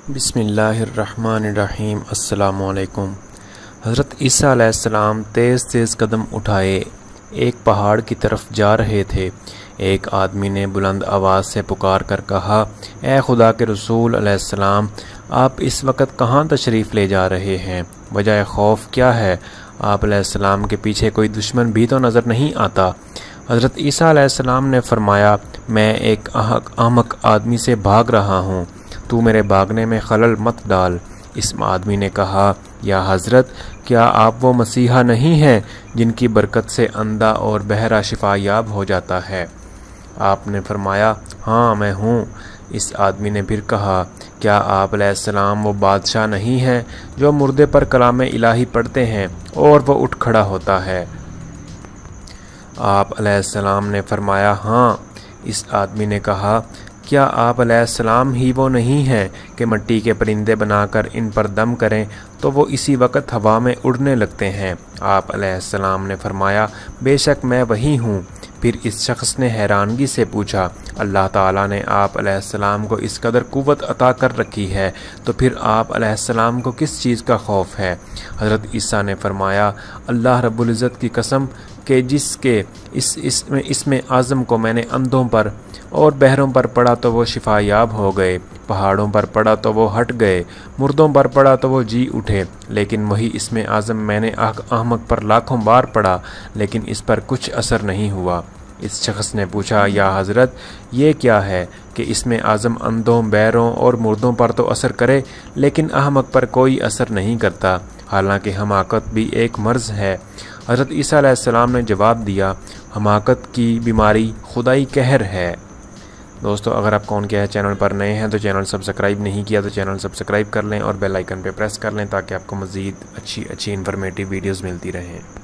بسم اللہ الرحمن الرحیم۔ السلام علیکم۔ حضرت عیسیٰ علیہ السلام تیز تیز قدم اٹھائے ایک پہاڑ کی طرف جا رہے تھے۔ ایک آدمی نے بلند آواز سے پکار کر کہا، اے خدا کے رسول علیہ السلام، آپ اس وقت کہاں تشریف لے جا رہے ہیں؟ وجہ خوف کیا ہے؟ آپ علیہ السلام کے پیچھے کوئی دشمن بھی تو نظر نہیں آتا۔ حضرت عیسیٰ علیہ السلام نے فرمایا، میں ایک احمق آدمی سے بھاگ رہا ہوں، تو میرے بھاگنے میں خلل مت ڈال۔ اس آدمی نے کہا، یا حضرت، کیا آپ وہ مسیحا نہیں ہیں جن کی برکت سے اندھا اور بہرا شفا یاب ہو جاتا ہے؟ آپ نے فرمایا، ہاں میں ہوں۔ اس آدمی نے پھر کہا، کیا آپ علیہ السلام وہ بادشاہ نہیں ہیں جو مردے پر کلام الہی پڑھتے ہیں اور وہ اٹھ کھڑا ہوتا ہے؟ آپ علیہ السلام نے فرمایا، ہاں۔ اس آدمی نے کہا، کیا آپ علیہ السلام ہی وہ نہیں ہیں کہ مٹی کے پرندے بنا کر ان پر دم کریں تو وہ اسی وقت ہوا میں اڑنے لگتے ہیں؟ آپ علیہ السلام نے فرمایا، بے شک میں وہی ہوں۔ پھر اس شخص نے حیرانگی سے پوچھا، اللہ تعالیٰ نے آپ علیہ السلام کو اس قدر قوت عطا کر رکھی ہے تو پھر آپ علیہ السلام کو کس چیز کا خوف ہے؟ حضرت عیسیٰ نے فرمایا، اللہ رب العزت کی قسم کہ جس کے اس میں اعظم کو میں نے اندھوں پر اور بہروں پر پڑھا تو وہ شفا یاب ہو گئے، پہاڑوں پر پڑھا تو وہ ہٹ گئے، مردوں پر پڑھا تو وہ جی اٹھے، لیکن وہی اس میں اعظم میں نے احمق پر لاکھوں بار پڑھا لیکن اس پر کچھ اثر نہیں ہوا۔ اس شخص نے پوچھا، یا حضرت، یہ کیا ہے کہ اس میں اعظم اندھوں، بہروں اور مردوں پر تو اثر کرے لیکن احمق پر کوئی اثر نہیں کرتا، حالانکہ حماقت بھی ایک مرض ہے؟ حضرت عیسیٰ علیہ السلام نے جواب دیا، حماقت کی بیماری خدائی قہر ہے۔ دوستو، اگر آپ کون کیا ہے چینل پر نئے ہیں تو چینل سبسکرائب نہیں کیا تو چینل سبسکرائب کر لیں اور بیل آئیکن پہ پریس کر لیں تاکہ آپ کو مزید اچھی انفارمیٹیو ویڈیوز ملتی رہیں۔